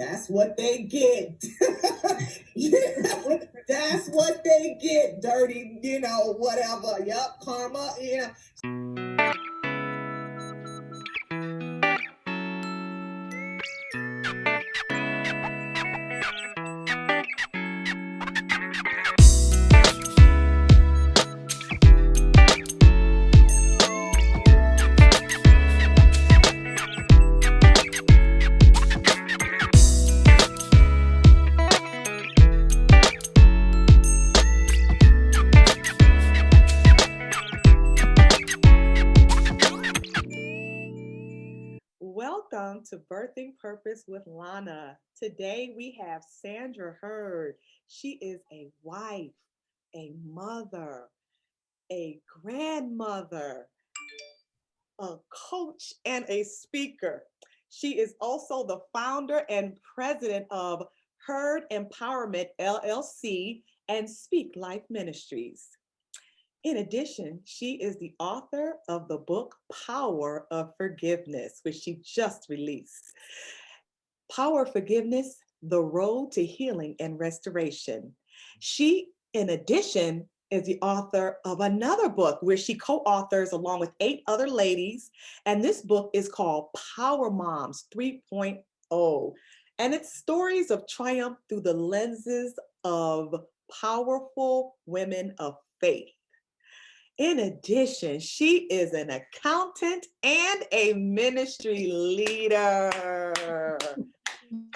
That's what they get. That's what they get. Dirty, whatever. Yup, karma, Welcome to Birthing Purpose with Lana. Today we have Sandra Heard. She is a wife, a mother, a grandmother, a coach, and a speaker. She is also the founder and president of Heard Empowerment LLC and Speak Life Ministries. In addition, she is the author of the book Power of Forgiveness, which she just released. Power of Forgiveness, The Road to Healing and Restoration. She, in addition, is the author of another book where she co-authors along with 8 other ladies. And this book is called Power Moms 3.0. And it's stories of triumph through the lenses of powerful women of faith. In addition, she is an accountant and a ministry leader.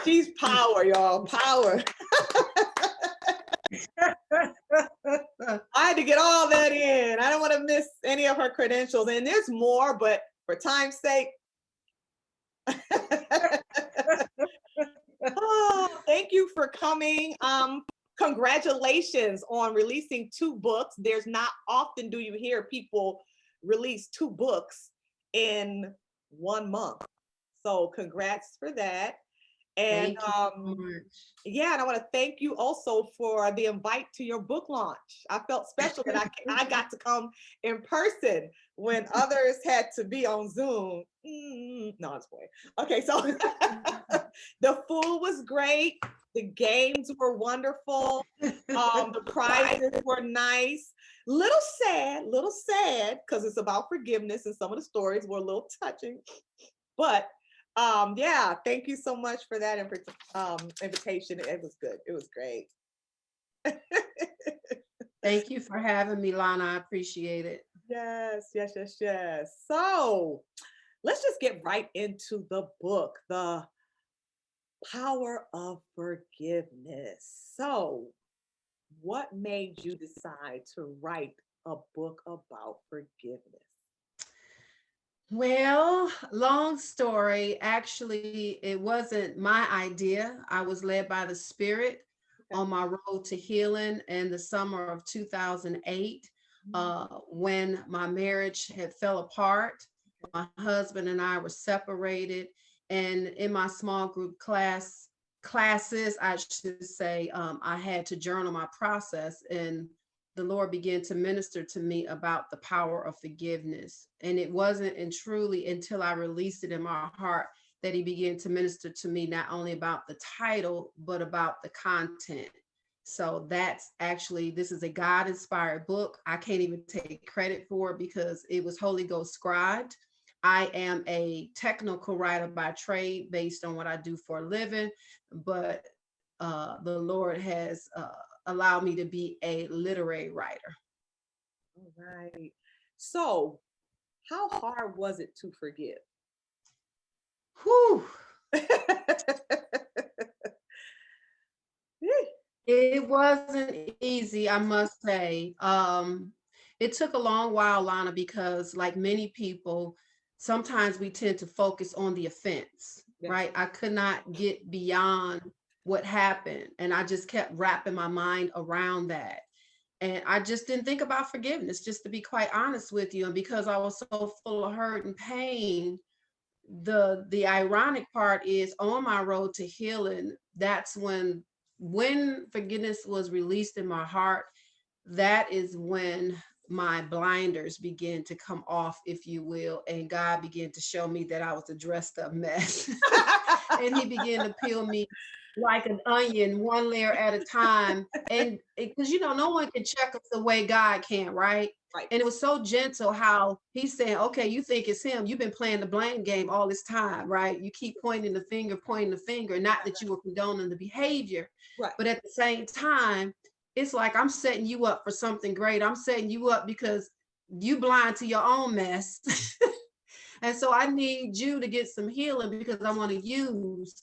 She's power, y'all, power. I had to get all that in. I don't want to miss any of her credentials. And there's more, but for time's sake. Oh, thank you for coming. Congratulations on releasing 2 books. There's not often do you hear people release 2 books in 1 month. So congrats for that. And yeah, and I want to thank you also for the invite to your book launch. I felt special that I got to come in person when others had to be on Zoom. No, it's boy. Okay, so the food was great. The games were wonderful. The prizes were nice. Little sad, because it's about forgiveness, and some of the stories were a little touching. But yeah, thank you so much for that invitation. It was good. It was great. Thank you for having me, Lana. I appreciate it. Yes. So let's just get right into the book, The Power of Forgiveness. So what made you decide to write a book about forgiveness? Well, long story. Actually, it wasn't my idea. I was led by the Spirit on my road to healing in the summer of 2008, when my marriage had fell apart. My husband and I were separated, and in my small group classes, I should say, I had to journal my process, and the Lord began to minister to me about the power of forgiveness. And it wasn't and truly until I released it in my heart that he began to minister to me, not only about the title, but about the content. So that's actually, this is a God-inspired book. I can't even take credit for it because it was Holy Ghost scribed. I am a technical writer by trade based on what I do for a living, but the Lord has allowed me to be a literary writer. All right. So how hard was it to forgive? Whew. It wasn't easy, I must say. It took a long while, Lana, because like many people, sometimes we tend to focus on the offense, right? I could not get beyond what happened, and I just kept wrapping my mind around that. And I just didn't think about forgiveness, just to be quite honest with you. And because I was so full of hurt and pain, the ironic part is on my road to healing, that's when forgiveness was released in my heart, that is when my blinders began to come off, if you will, and God began to show me that I was a dressed up mess. And he began to peel me like an onion, one layer at a time. And because, no one can check us the way God can, right? Right. And it was so gentle how he's saying, okay, you think it's him. You've been playing the blame game all this time, right? You keep pointing the finger, not that you were condoning the behavior. Right. But at the same time, it's like, I'm setting you up for something great. I'm setting you up because you blind to your own mess. And so I need you to get some healing because I want to use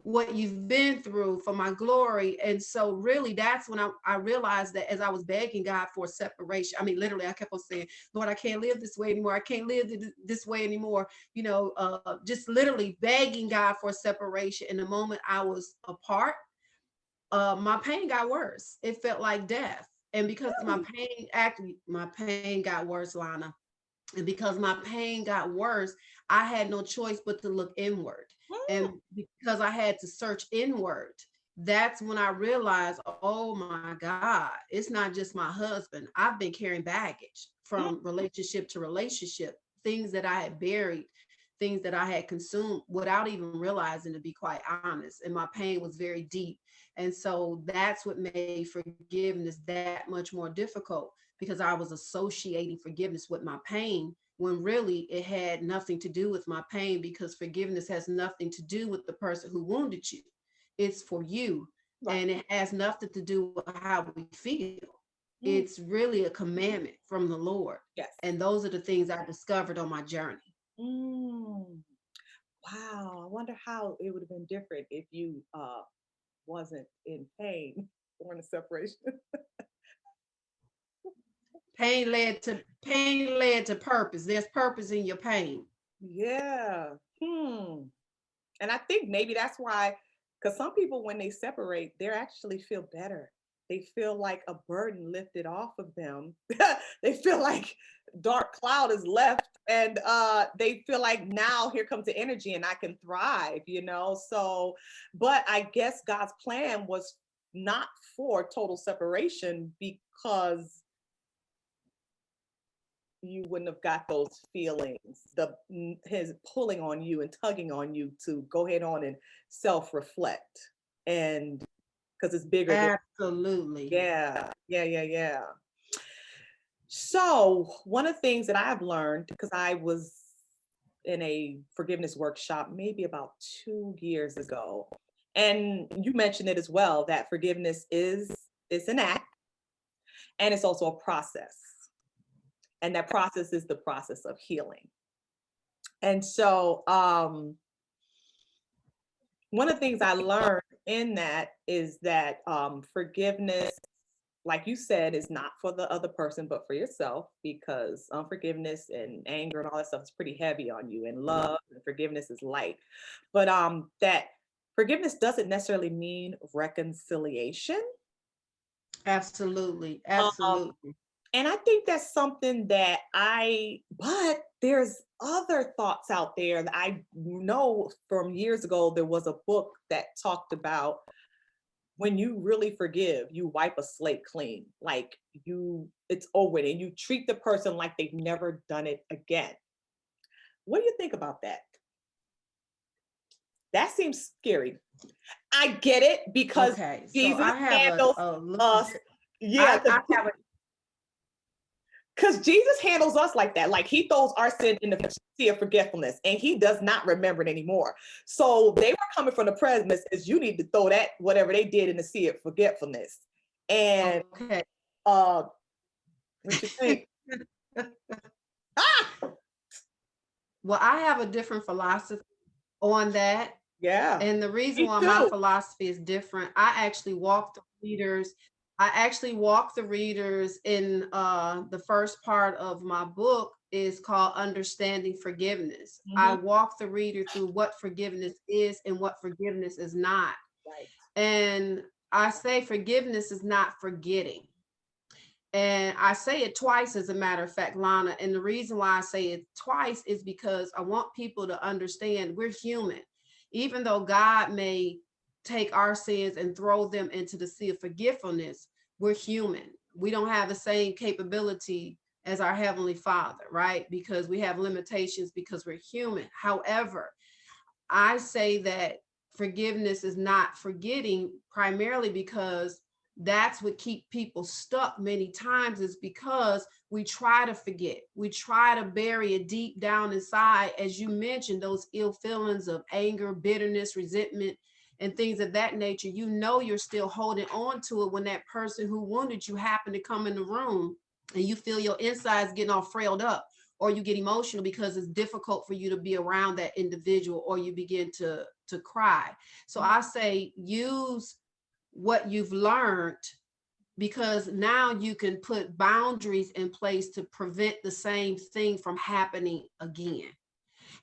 what you've been through for my glory. And so really that's when I realized that as I was begging God for separation, I mean, literally I kept on saying, Lord, I can't live this way anymore. I can't live this way anymore. Just literally begging God for separation. In the moment I was apart, my pain got worse. It felt like death. And because my pain got worse, Lana. And because my pain got worse, I had no choice but to look inward. And because I had to search inward, that's when I realized, oh my God, it's not just my husband. I've been carrying baggage from relationship to relationship, things that I had buried, things that I had consumed without even realizing, to be quite honest. And my pain was very deep. And so that's what made forgiveness that much more difficult, because I was associating forgiveness with my pain, when really it had nothing to do with my pain, because forgiveness has nothing to do with the person who wounded you. It's for you. Right. And it has nothing to do with how we feel. It's really a commandment from the Lord. Yes. And those are the things I discovered on my journey. Wow. I wonder how it would have been different if you wasn't in pain during the separation. Pain led to purpose. There's purpose in your pain. Yeah. And I think maybe that's why, because some people, when they separate, they actually feel better. They feel like a burden lifted off of them. They feel like dark cloud is left, and they feel like now here comes the energy and I can thrive, So, but I guess God's plan was not for total separation, because you wouldn't have got those feelings, his pulling on you and tugging on you to go ahead on and self-reflect, and because it's bigger. Absolutely. Yeah. So one of the things that I've learned, because I was in a forgiveness workshop maybe about 2 years ago, and you mentioned it as well, that forgiveness it's an act, and it's also a process. And that process is the process of healing. And so one of the things I learned in that is that forgiveness, like you said, is not for the other person, but for yourself, because unforgiveness and anger and all that stuff is pretty heavy on you, and love and forgiveness is light. But that forgiveness doesn't necessarily mean reconciliation. Absolutely. And I think that's something that but there's other thoughts out there that I know from years ago. There was a book that talked about when you really forgive, you wipe a slate clean, like it's over, and you treat the person like they've never done it again. What do you think about that? That seems scary. I get it, because Jesus handles us. Yeah. Because Jesus handles us like that. Like, he throws our sin in the sea of forgetfulness, and he does not remember it anymore. So they were coming from the premise is you need to throw that, whatever they did, in the sea of forgetfulness. And what you think? Well, I have a different philosophy on that. Yeah. And the reason why my philosophy is different, I actually walk the readers in the first part of my book is called Understanding Forgiveness. I walk the reader through what forgiveness is and what forgiveness is not. Right. And I say forgiveness is not forgetting. And I say it twice, as a matter of fact, Lana. And the reason why I say it twice is because I want people to understand we're human. Even though God may take our sins and throw them into the sea of forgetfulness, we're human. We don't have the same capability as our Heavenly Father, right? Because we have limitations, because we're human. However, I say that forgiveness is not forgetting, primarily because that's what keep people stuck many times, is because we try to forget. We try to bury it deep down inside, as you mentioned, those ill feelings of anger, bitterness, resentment, and things of that nature. You know, you're still holding on to it when that person who wounded you happen to come in the room, and you feel your insides getting all frailed up, or you get emotional because it's difficult for you to be around that individual, or you begin to cry. So I say, use what you've learned, because now you can put boundaries in place to prevent the same thing from happening again.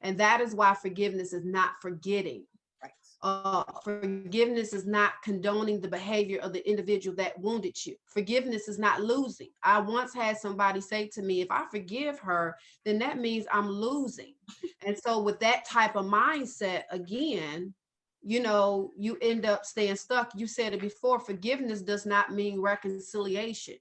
And that is why forgiveness is not forgetting. Right. Forgiveness is not condoning the behavior of the individual that wounded you. Forgiveness is not losing. I once had somebody say to me, if I forgive her, then that means I'm losing. And so with that type of mindset, again, you know, you end up staying stuck. You said it before, forgiveness does not mean reconciliation.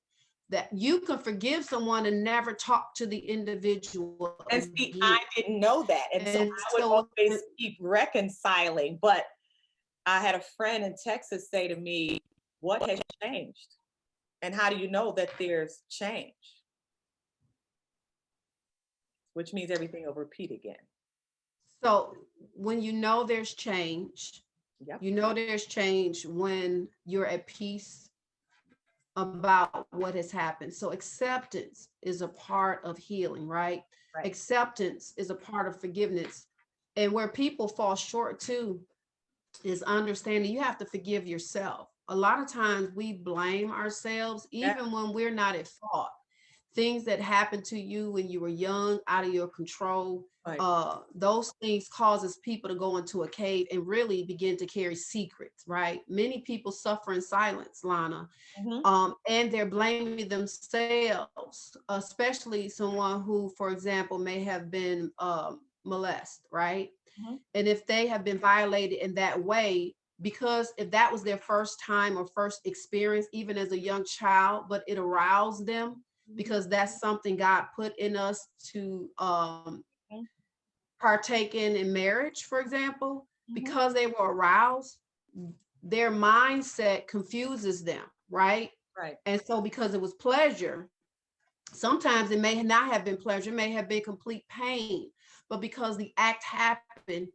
That you can forgive someone and never talk to the individual And see, again. I didn't know that. And so And I would so always keep reconciling. But I had a friend in Texas say to me, what has changed? And how do you know that there's change? Which means everything will repeat again. So when you know there's change, Yep. you know there's change when you're at peace about what has happened. So acceptance is a part of healing, right? Right. Acceptance is a part of forgiveness. And where people fall short too is understanding you have to forgive yourself. A lot of times we blame ourselves, even when we're not at fault. Things that happened to you when you were young, out of your control, Right. those things causes people to go into a cave and really begin to carry secrets, right? Many people suffer in silence, Lana, and they're blaming themselves, especially someone who, for example, may have been molested, right? And if they have been violated in that way, because if that was their first time or first experience, even as a young child, but it aroused them, because that's something God put in us to partake in marriage, for example, because they were aroused, their mindset confuses them, right? Right. And so because it was pleasure, sometimes it may not have been pleasure, it may have been complete pain, but because the act happened,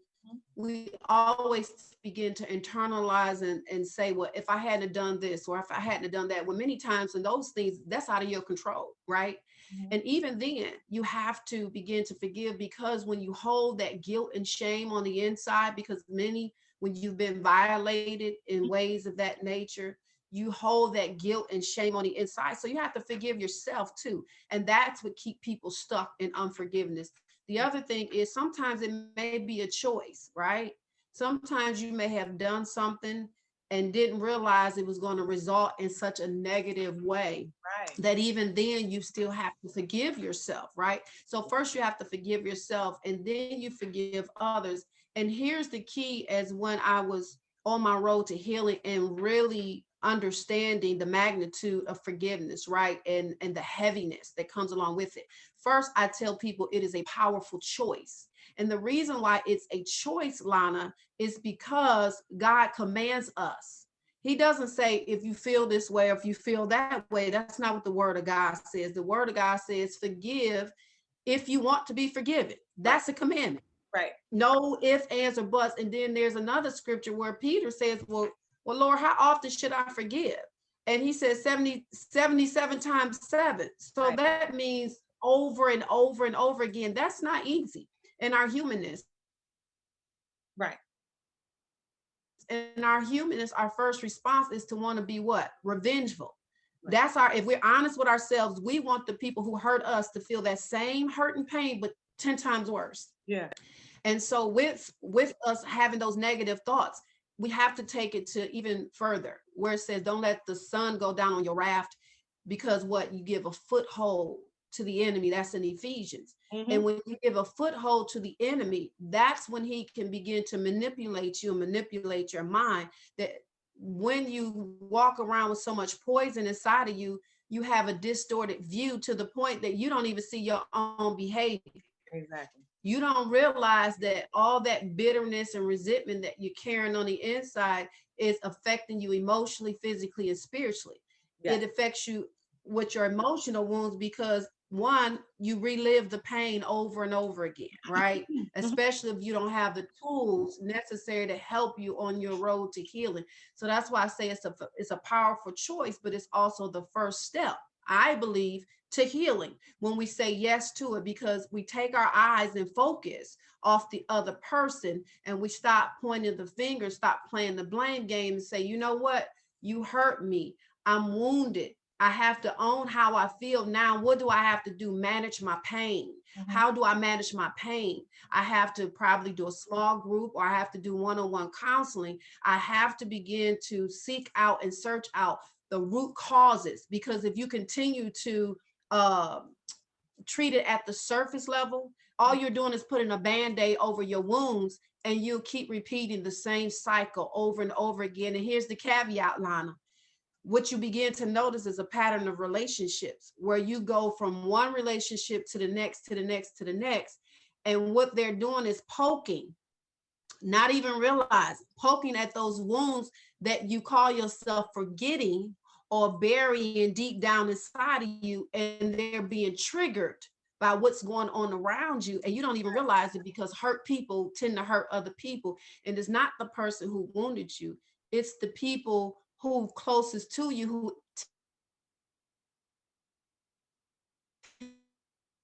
we always begin to internalize and say, well, if I hadn't done this, or if I hadn't done that, well, many times in those things, that's out of your control, right? And even then, you have to begin to forgive, because when you hold that guilt and shame on the inside, because many, when you've been violated in ways of that nature, you hold that guilt and shame on the inside. So you have to forgive yourself too. And that's what keep people stuck in unforgiveness. The other thing is sometimes it may be a choice, right? Sometimes you may have done something and didn't realize it was going to result in such a negative way, Right. that even then you still have to forgive yourself, right? So first you have to forgive yourself, and then you forgive others. And here's the key: as when I was on my road to healing and really understanding the magnitude of forgiveness, right? And the heaviness that comes along with it. First, I tell people it is a powerful choice. And the reason why it's a choice, Lana, is because God commands us. He doesn't say, if you feel this way or if you feel that way. That's not what the word of God says. The word of God says, forgive if you want to be forgiven. That's a commandment. Right. No ifs, ands, or buts. And then there's another scripture where Peter says, well, Lord, how often should I forgive? And he says 77 times 7. So that means over and over and over again. That's not easy in our humanness. Right. In our humanness, our first response is to want to be what? Revengeful. That's our, if we're honest with ourselves, we want the people who hurt us to feel that same hurt and pain, but 10 times worse. Yeah. And so with us having those negative thoughts, we have to take it to even further, where it says, don't let the sun go down on your raft, because what? You give a foothold to the enemy. That's in Ephesians. And when you give a foothold to the enemy, that's when he can begin to manipulate you and manipulate your mind. That when you walk around with so much poison inside of you, you have a distorted view to the point that you don't even see your own behavior. Exactly. you don't realize that all that bitterness and resentment that you're carrying on the inside is affecting you emotionally, physically, and spiritually. Yes. It affects you with your emotional wounds because one, you relive the pain over and over again, right? Especially if you don't have the tools necessary to help you on your road to healing. So that's why I say it's a powerful choice, but it's also the first step, I believe, to healing when we say yes to it, because we take our eyes and focus off the other person and we stop pointing the finger, stop playing the blame game and say, you know what? You hurt me. I'm wounded. I have to own how I feel. Now, what do I have to do? Manage my pain. How do I manage my pain? I have to probably do a small group, or I have to do one-on-one counseling. I have to begin to seek out and search out the root causes, because if you continue to treat it at the surface level, all you're doing is putting a Band-Aid over your wounds, and you'll keep repeating the same cycle over and over again. And here's the caveat, Lana. What you begin to notice is a pattern of relationships where you go from one relationship to the next, to the next, to the next. And what they're doing is poking, not even realize, poking at those wounds that you call yourself forgetting or burying deep down inside of you, and they're being triggered by what's going on around you, and you don't even realize it, because hurt people tend to hurt other people. And it's not the person who wounded you, it's the people who closest to you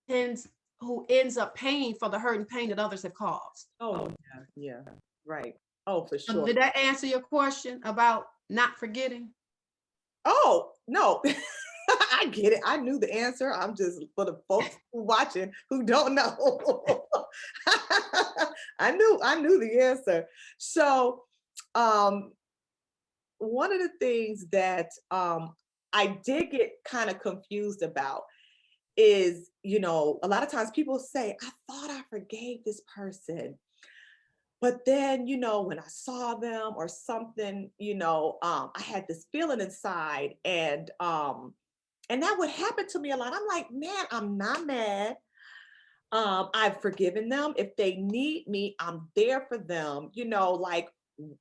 tends who ends up paying for the hurt and pain that others have caused. Oh, yeah. Right. Oh, for So sure. did that answer your question about not forgetting? Oh, no. I get it. I knew the answer. I'm just, for the folks who watching who don't know. I knew the answer. So, one of the things that I did get kind of confused about is, a lot of times people say, I thought I forgave this person, but then, when I saw them or something, I had this feeling inside, and that would happen to me a lot. I'm like, man, I'm not mad. I've forgiven them. If they need me, I'm there for them, like,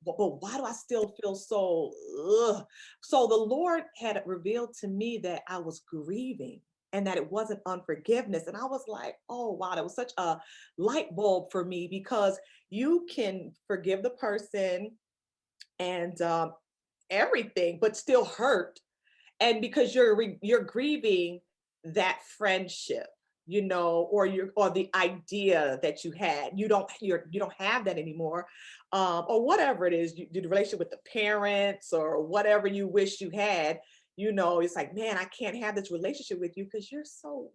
but why do I still feel so, ugh? So the Lord had revealed to me that I was grieving and that it wasn't unforgiveness. And I was like, oh, wow, that was such a light bulb for me, because you can forgive the person and everything, but still hurt. And because you're grieving that friendship, or the idea that you had, you don't have that anymore, or whatever it is, the relationship with the parents or whatever you wish you had. It's like, man, I can't have this relationship with you because you're so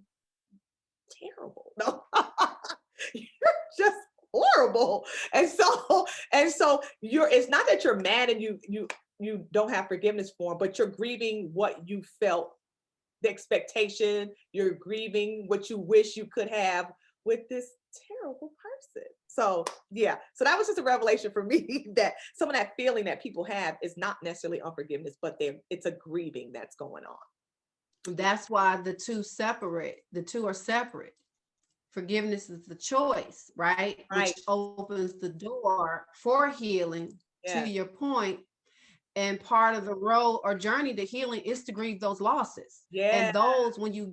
terrible. No, you're just horrible. And so it's not that you're mad and you don't have forgiveness for them, but you're grieving what you felt, the expectation. You're grieving what you wish you could have with this terrible person. So yeah, so that was just a revelation for me that some of that feeling that people have is not necessarily unforgiveness, but it's a grieving that's going on. That's why the two are separate. Forgiveness is the choice, right? Right. Which opens the door for healing, Yeah. to your point. And part of the road or journey to healing is to grieve those losses. Yeah. And those, when you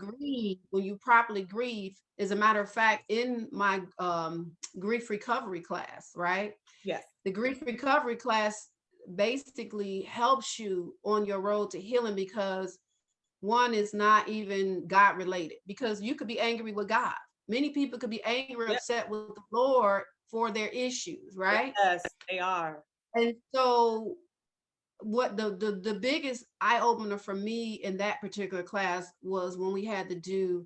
properly grieve, as a matter of fact, in my grief recovery class, right? Yes. The grief recovery class basically helps you on your road to healing, because one is not even God related, because you could be angry with God. Many people could be angry, Yep. upset with the Lord for their issues, right? Yes, they are. And so what the biggest eye opener for me in that particular class was when we had to do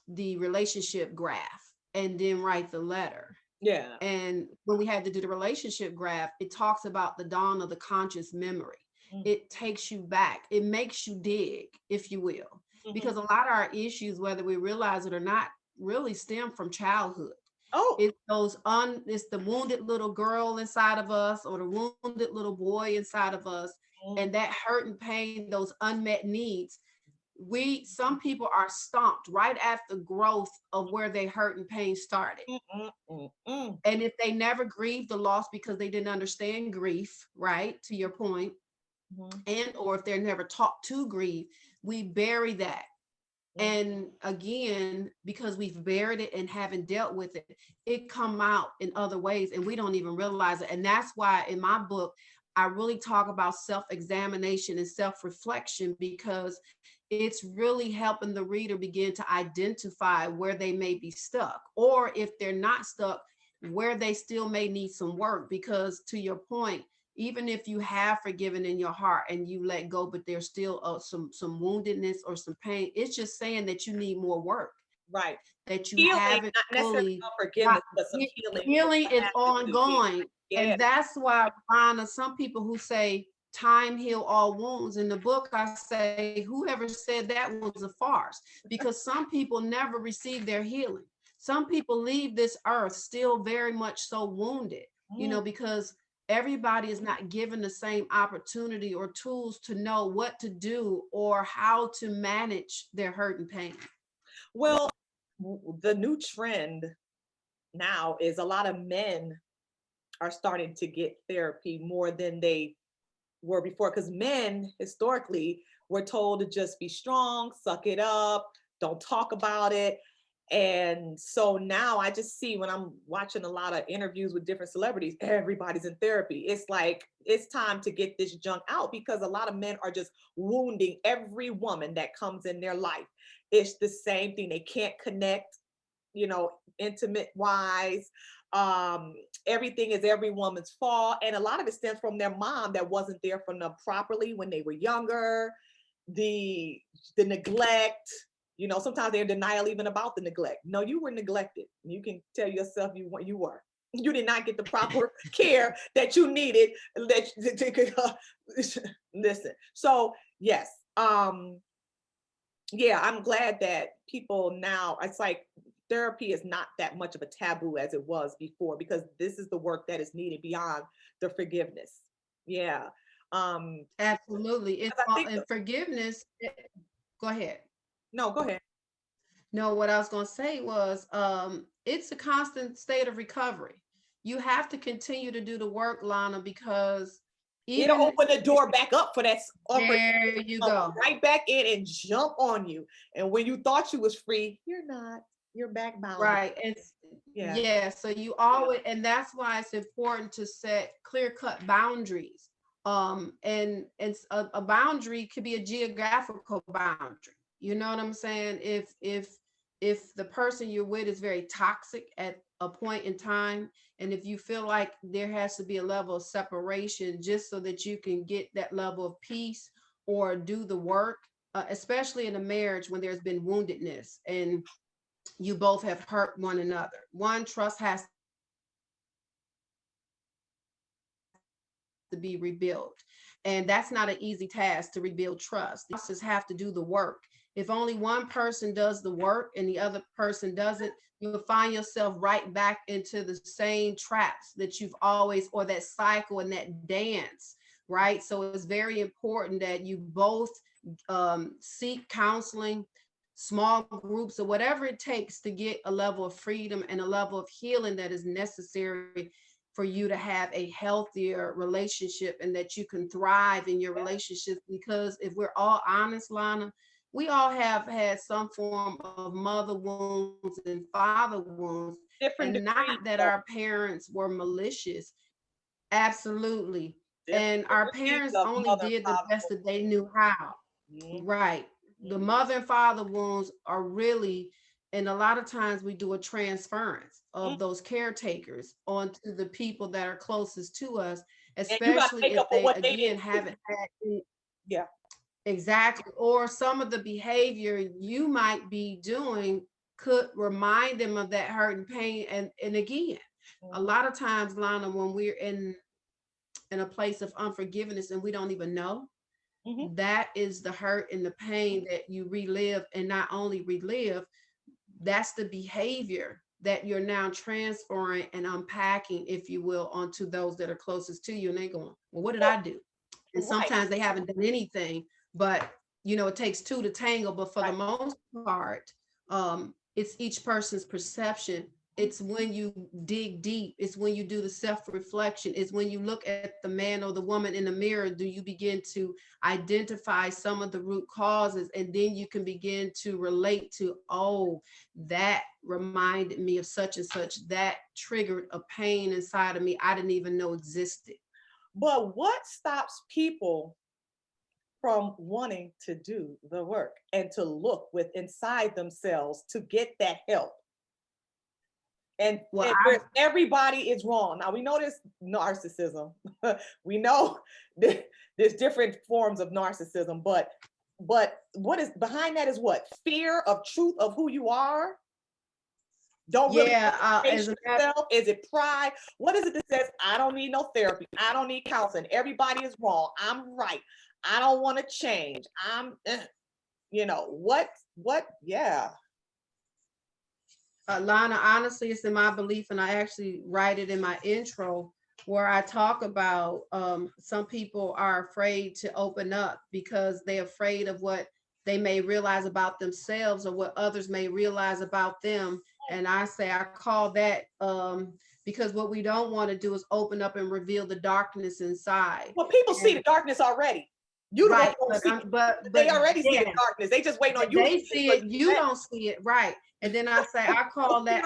the relationship graph and then write the letter. Yeah. And when we had to do the relationship graph, it talks about the dawn of the conscious memory. It takes you back. It makes you dig, if you will, because a lot of our issues, whether we realize it or not, really stem from childhood. Oh, It's the wounded little girl inside of us, or the wounded little boy inside of us, and that hurt and pain, those unmet needs, some people are stomped right at the growth of where their hurt and pain started. And if they never grieved the loss because they didn't understand grief, right, to your point, and or if they're never taught to grieve, we bury that. And again, because we've buried it and haven't dealt with it, it come out in other ways and we don't even realize it. And that's why in my book, I really talk about self-examination and self-reflection, because it's really helping the reader begin to identify where they may be stuck, or if they're not stuck, where they still may need some work. Because to your point, even if you have forgiven in your heart and you let go, but there's still some woundedness or some pain, it's just saying that you need more work. Right. That you Healing, haven't not necessarily fully. forgiveness, but some healing. Healing is ongoing. Yeah. And that's why, Lana, some people who say time heal all wounds, in the book I say, whoever said that was a farce, because some people never receive their healing. Some people leave this earth still very much so wounded, you know, because everybody is not given the same opportunity or tools to know what to do or how to manage their hurt and pain. Well, the new trend now is a lot of men are starting to get therapy more than they were before, because men historically were told to just be strong, suck it up, don't talk about it. And so now I just see, when I'm watching a lot of interviews with different celebrities, everybody's in therapy. It's like, it's time to get this junk out, because a lot of men are just wounding every woman that comes in their life. It's the same thing. They can't connect, you know, intimate wise. Everything is every woman's fault. And a lot of it stems from their mom that wasn't there for them properly when they were younger. The neglect, you know, sometimes they're in denial even about the neglect. No, you were neglected. You can tell yourself you were. You did not get the proper care that you needed. Listen. So yes, yeah, I'm glad that people now, it's like therapy is not that much of a taboo as it was before, because this is the work that is needed beyond the forgiveness. Yeah. Absolutely. It's and forgiveness. Go ahead. No, go ahead. No, what I was going to say was, it's a constant state of recovery. You have to continue to do the work, Lana, because it'll open the door back up for that. There you go. Right back in and jump on you. And when you thought you was free, you're not. You're back bound. Right. Yeah. So you always, and that's why it's important to set clear-cut boundaries. And a boundary could be a geographical boundary. You know what I'm saying? If the person you're with is very toxic at a point in time, and if you feel like there has to be a level of separation just so that you can get that level of peace or do the work, especially in a marriage when there's been woundedness and you both have hurt one another. One, trust has to be rebuilt. And that's not an easy task to rebuild trust. You just have to do the work. If only one person does the work and the other person doesn't, you'll find yourself right back into the same traps that you've always, or that cycle and that dance, right? So it's very important that you both seek counseling, small groups, or whatever it takes to get a level of freedom and a level of healing that is necessary for you to have a healthier relationship and that you can thrive in your relationship. Because if we're all honest, Lana, we all have had some form of mother wounds and father wounds, and not that our parents were malicious. Absolutely. And our parents only did the best that they knew how. Right. The mother and father wounds are really, and a lot of times we do a transference of those caretakers onto the people that are closest to us, especially if they again haven't had. Yeah. Exactly. Or some of the behavior you might be doing could remind them of that hurt and pain. And again, a lot of times, Lana, when we're in a place of unforgiveness and we don't even know, that is the hurt and the pain that you relive. And not only relive, that's the behavior that you're now transferring and unpacking, if you will, onto those that are closest to you. And they're going, well, what did I do? And sometimes they haven't done anything, but you know, it takes two to tango, but for the Right. most part, it's each person's perception. It's when you dig deep, it's when you do the self-reflection, it's when you look at the man or the woman in the mirror, do you begin to identify some of the root causes, and then you can begin to relate to, oh, that reminded me of such and such, that triggered a pain inside of me I didn't even know existed. But what stops people from wanting to do the work and to look with inside themselves to get that help? Well, And where everybody is wrong. Now we know there's narcissism. We know there's different forms of narcissism, but what is behind that is what? Fear of truth of who you are. Don't really face as a matter, yourself. Is it pride? What is it that says I don't need no therapy? I don't need counseling. Everybody is wrong. I'm right. I don't want to change. You know what? Yeah. Lana, honestly, it's in my belief, and I actually write it in my intro where I talk about some people are afraid to open up because they're afraid of what they may realize about themselves or what others may realize about them. And I say, I call that because what we don't want to do is open up and reveal the darkness inside. Well, people see the darkness already. You the one Right, who don't see it. but They already see the yeah, darkness. They just waiting on you to they see see it. it, you don't see it, right? And then I say, I call that,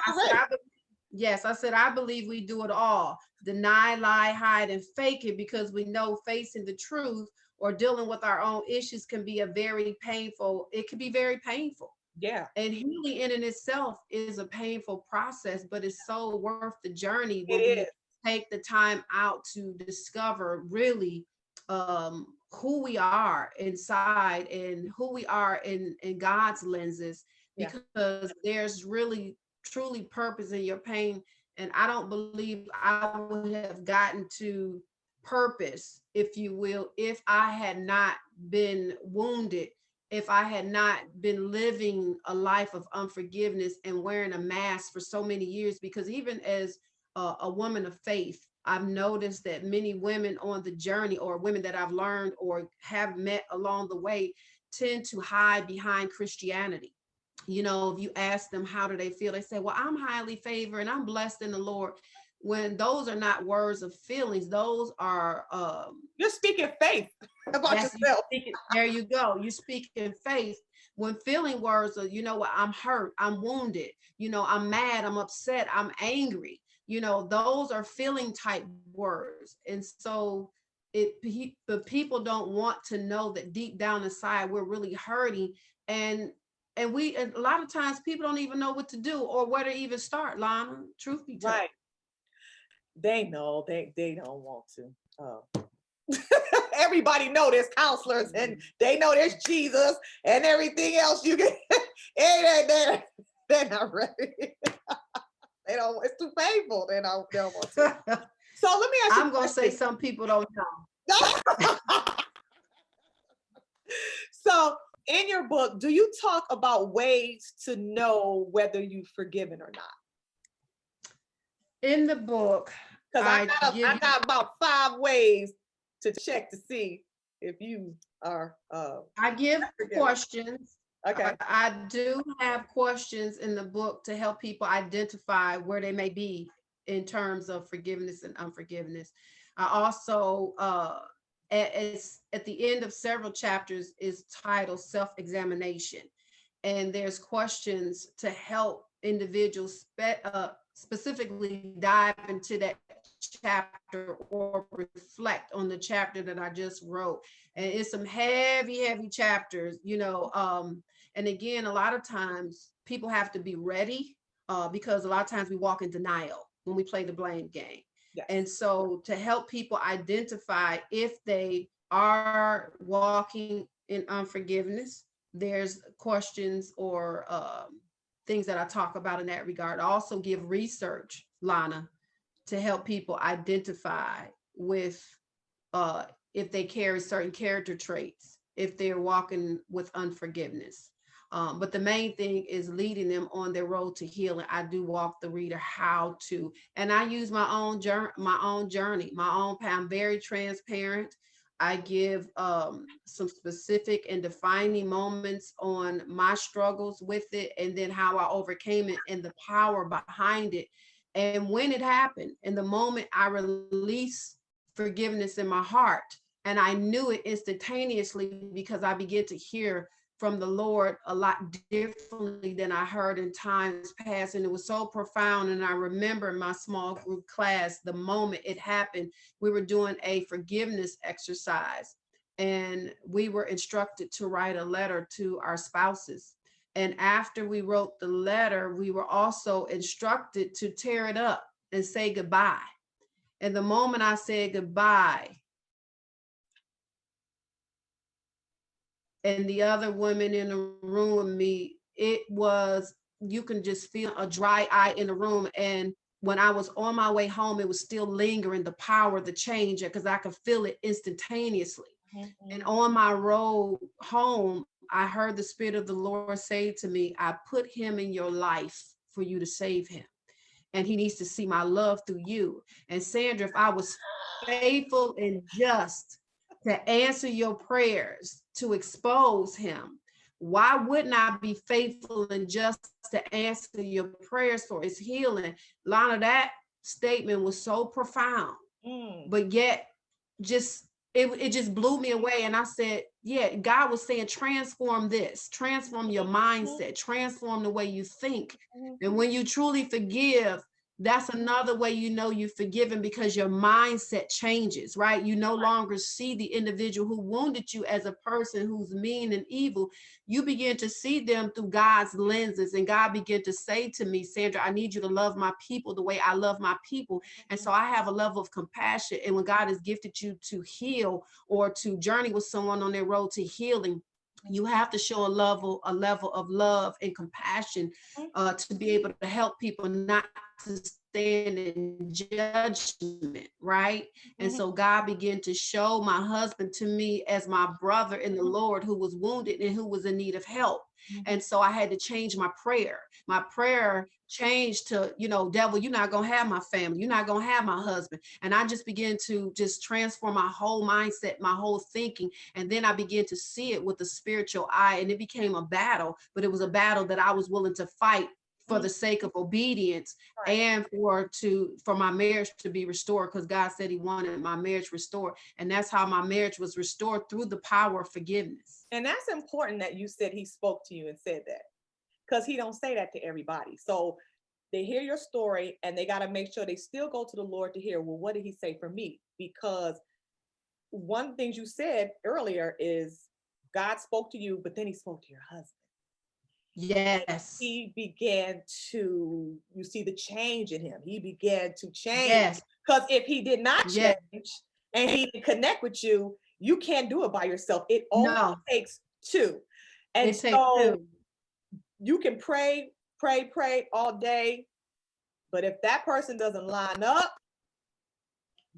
yes, I said, I believe we do it all. Deny, lie, hide, and fake it, because we know facing the truth or dealing with our own issues can be it can be very painful. Yeah. And healing in and itself is a painful process, but it's so worth the journey It when we is. take the time out to discover really who we are inside and who we are in God's lenses, Yeah. because there's really truly purpose in your pain. And I don't believe I would have gotten to purpose, if you will, if I had not been wounded, if I had not been living a life of unforgiveness and wearing a mask for so many years. Because even as a woman of faith, I've noticed that many women on the journey, or women that I've learned or have met along the way, tend to hide behind Christianity. You know, if you ask them how do they feel, they say, well, I'm highly favored and I'm blessed in the Lord. When those are not words of feelings, those are You're speaking faith about yourself. there you go. You speak in faith. When feeling words are, you know what, I'm hurt, I'm wounded, you know, I'm mad, I'm upset, I'm angry. You know, those are feeling type words. And so the people don't want to know that deep down inside we're really hurting. And we, and a lot of times people don't even know what to do or where to even start, Lana, truth be told. Right. They know they don't want to. Everybody know there's counselors and they know there's Jesus and everything else you can. They're not ready. They don't. It's too painful. They don't want to. So let me ask you. I'm gonna say some people don't know. So in your book, do you talk about ways to know whether you've forgiven or not? In the book, because I got about 5 ways to check to see if you are. I give questions. Okay. I do have questions in the book to help people identify where they may be in terms of forgiveness and unforgiveness. I also, at the end of several chapters, is titled Self-Examination. And there's questions to help individuals specifically dive into that chapter or reflect on the chapter that I just wrote. And it's some heavy chapters, you know. And again, a lot of times people have to be ready because a lot of times we walk in denial when we play the blame game. Yes. And so to help people identify if they are walking in unforgiveness, there's questions or things that I talk about in that regard. I also give research, Lana, to help people identify with if they carry certain character traits, if they're walking with unforgiveness. But the main thing is leading them on their road to healing. I do walk the reader how to, and I use my own journey, my own path. I'm very transparent. I give some specific and defining moments on my struggles with it, and then how I overcame it and the power behind it. And when it happened, in the moment I released forgiveness in my heart, and I knew it instantaneously because I began to hear from the Lord a lot differently than I heard in times past. And it was so profound. And I remember my small group class, the moment it happened, we were doing a forgiveness exercise, and we were instructed to write a letter to our spouses. And after we wrote the letter, we were also instructed to tear it up and say goodbye. And the moment I said goodbye, and the other women in the room with me, it was, you can just feel a dry eye in the room. And when I was on my way home, it was still lingering, the power, the change, because I could feel it instantaneously. Mm-hmm. And on my road home, I heard the Spirit of the Lord say to me, I put him in your life for you to save him. And he needs to see my love through you. And Sandra, if I was faithful and just to answer your prayers, to expose him, why wouldn't I be faithful and just to answer your prayers for his healing? Lana, that statement was so profound, but yet just it just blew me away. And I said, yeah, God was saying, transform this, transform your mindset, transform the way you think. And when you truly forgive, that's another way you know you've forgiven, because your mindset changes, right? You no longer see the individual who wounded you as a person who's mean and evil. You begin to see them through God's lenses. And God began to say to me, Sandra, I need you to love my people the way I love my people. And so I have a level of compassion. And when God has gifted you to heal or to journey with someone on their road to healing, you have to show a level of love and compassion to be able to help people, not to stand in judgment, right? And so God began to show my husband to me as my brother in the Lord, who was wounded and who was in need of help. And so I had to change my prayer. My prayer changed to, devil, you're not going to have my family. You're not going to have my husband. And I just began to just transform my whole mindset, my whole thinking. And then I began to see it with a spiritual eye, and it became a battle, but it was a battle that I was willing to fight for the sake of obedience, and for my marriage to be restored, because God said he wanted my marriage restored. And that's how my marriage was restored, through the power of forgiveness. And that's important that you said he spoke to you and said that, because he don't say that to everybody. So they hear your story and they got to make sure they still go to the Lord to hear, well, what did he say for me? Because one of the things you said earlier is God spoke to you, but then he spoke to your husband. Yes. He began to, you see the change in him. He began to change. Yes. Because if he did not change and he didn't connect with you, you can't do it by yourself. It only takes two. And so you can pray all day, but if that person doesn't line up,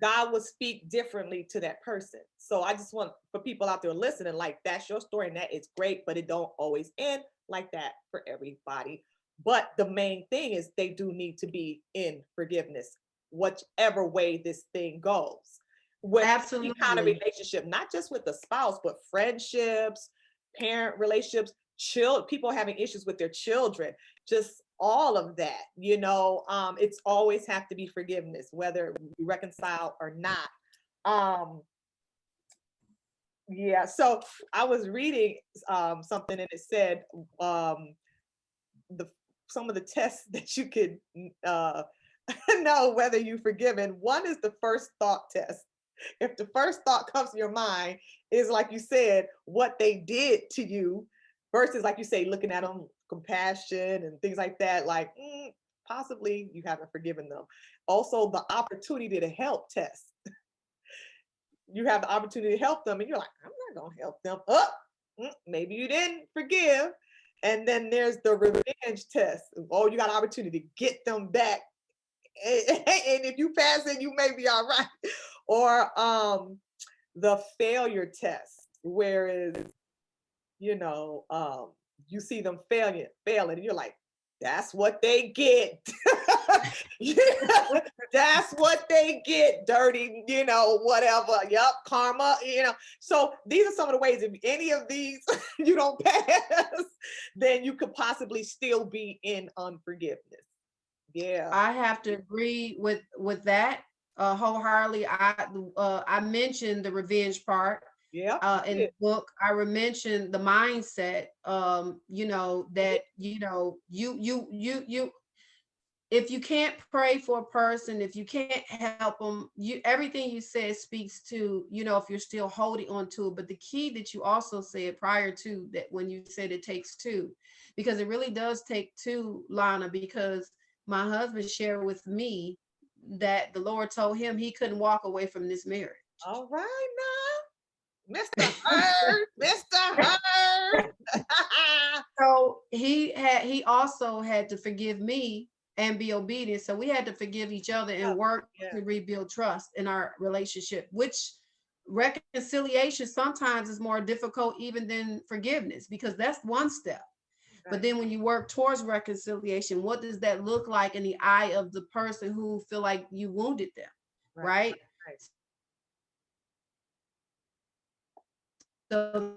God will speak differently to that person. So I just want for people out there listening, like, that's your story and that is great, but it don't always end like that for everybody. But the main thing is they do need to be in forgiveness, whichever way this thing goes. With any kind of relationship, not just with the spouse, but friendships, parent relationships, people having issues with their children, just all of that, it's always have to be forgiveness, whether you reconcile or not. Yeah, so I was reading something, and it said some of the tests that you could know whether you've forgiven. One is the first thought test. If the first thought comes to your mind is, like you said, what they did to you, versus, like you say, looking at them, compassion and things like that, like possibly you haven't forgiven them. Also, the opportunity to help test. You have the opportunity to help them and you're like, I'm not going to help them. Maybe you didn't forgive. And then there's the revenge test. Oh, you got an opportunity to get them back. And if you pass it, you may be all right. Or the failure test, whereas, you see them failing, and you're like, That's what they get. Yeah, that's what they get. Dirty, whatever. Yup, karma, So these are some of the ways, if any of these you don't pass, then you could possibly still be in unforgiveness. Yeah. I have to agree with that wholeheartedly. I mentioned the revenge part Yeah. in the book. I mentioned the mindset. That you if you can't pray for a person, if you can't help them, everything you said speaks to, if you're still holding on to it. But the key that you also said prior to that, when you said it takes two, because it really does take two, Lana, because my husband shared with me that the Lord told him he couldn't walk away from this marriage. All right now. Mr. Heard, Mr. Heard. So he also had to forgive me and be obedient. So we had to forgive each other and work to rebuild trust in our relationship, which reconciliation sometimes is more difficult even than forgiveness, because that's one step. Right. But then when you work towards reconciliation, what does that look like in the eye of the person who feel like you wounded them? Right. So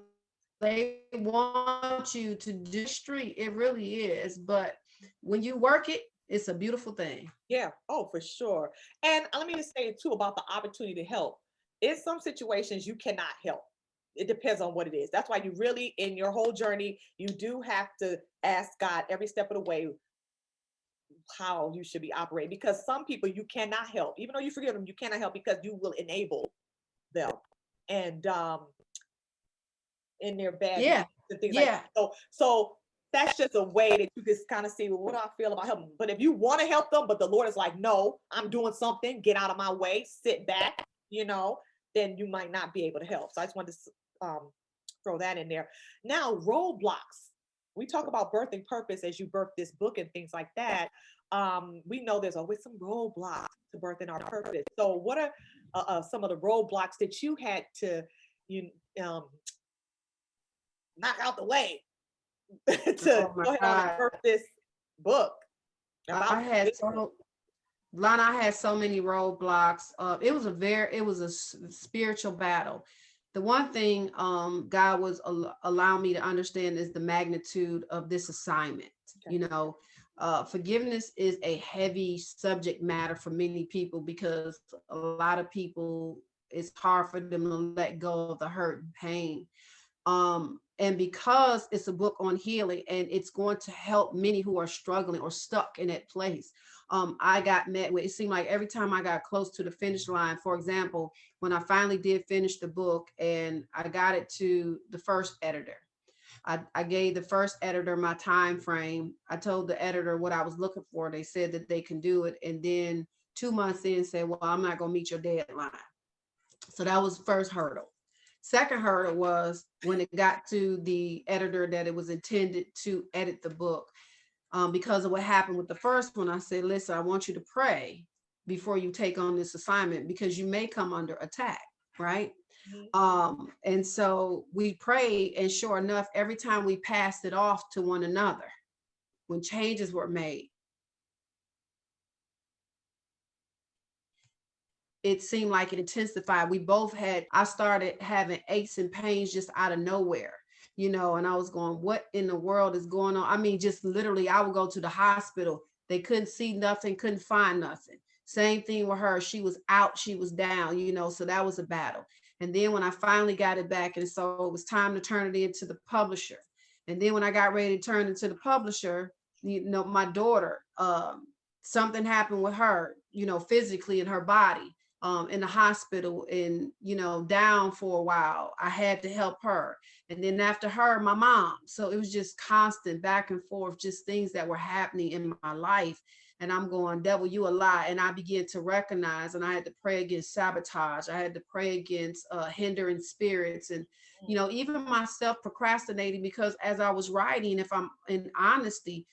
they want you to do street. It really is. But when you work it, it's a beautiful thing. Yeah. Oh, for sure. And let me just say too about the opportunity to help. In some situations, you cannot help. It depends on what it is. That's why you really, in your whole journey, you do have to ask God every step of the way how you should be operating. Because some people you cannot help. Even though you forgive them, you cannot help because you will enable them. And in their bad and things like that. So that's just a way that you can kind of see, well, what do I feel about helping? But if you want to help them, but the Lord is like, no, I'm doing something, get out of my way, sit back, then you might not be able to help. So I just wanted to throw that in there. Now, roadblocks. We talk about birthing purpose as you birth this book and things like that. We know there's always some roadblocks to birthing our purpose. So what are some of the roadblocks that you had to knock out the way to go ahead on and birth this book? Lana, I had so many roadblocks. It was a spiritual battle. The one thing God was allowing me to understand is the magnitude of this assignment. Okay. Forgiveness is a heavy subject matter for many people, because a lot of people, it's hard for them to let go of the hurt and pain. And because it's a book on healing and it's going to help many who are struggling or stuck in that place. I got met with, it seemed like every time I got close to the finish line, for example, when I finally did finish the book and I got it to the first editor, I gave the first editor my time frame. I told the editor what I was looking for. They said that they can do it. And then 2 months in said, well, I'm not going to meet your deadline. So that was the first hurdle. Second hurdle was when it got to the editor that it was intended to edit the book. Because of what happened with the first one, I said, listen, I want you to pray before you take on this assignment, because you may come under attack, right? Mm-hmm. And so we prayed, and sure enough, every time we passed it off to one another, when changes were made, it seemed like it intensified. I started having aches and pains just out of nowhere, and I was going, what in the world is going on? I mean, just literally, I would go to the hospital. They couldn't see nothing, couldn't find nothing. Same thing with her. She was out, she was down, so that was a battle. And then when I finally got it back, and so it was time to turn it into the publisher. And then when I got ready to turn it to the publisher, my daughter, something happened with her, physically in her body. In the hospital and, down for a while. I had to help her. And then after her, my mom. So it was just constant back and forth, just things that were happening in my life. And I'm going, devil, you a lie. And I began to recognize, and I had to pray against sabotage. I had to pray against hindering spirits and, even myself procrastinating, because as I was writing, if I'm in honesty,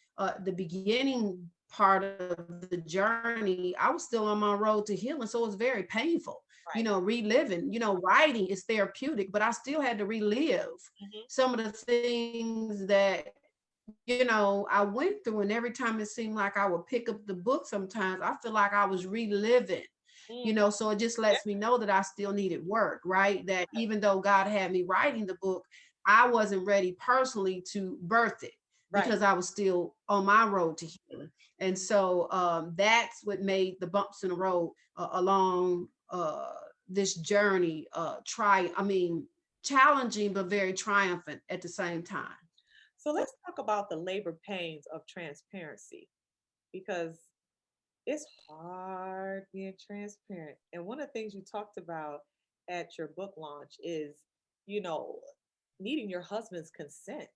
the beginning part of the journey, I was still on my road to healing. So it was very painful, right. Reliving, writing is therapeutic, but I still had to relive some of the things that I went through, and every time it seemed like I would pick up the book, sometimes I feel like I was reliving, so it just lets me know that I still needed work, right? That even though God had me writing the book, I wasn't ready personally to birth it because I was still on my road to healing. And so that's what made the bumps in the road along this journey, challenging, but very triumphant at the same time. So let's talk about the labor pains of transparency, because it's hard being transparent. And one of the things you talked about at your book launch is, you know, needing your husband's consent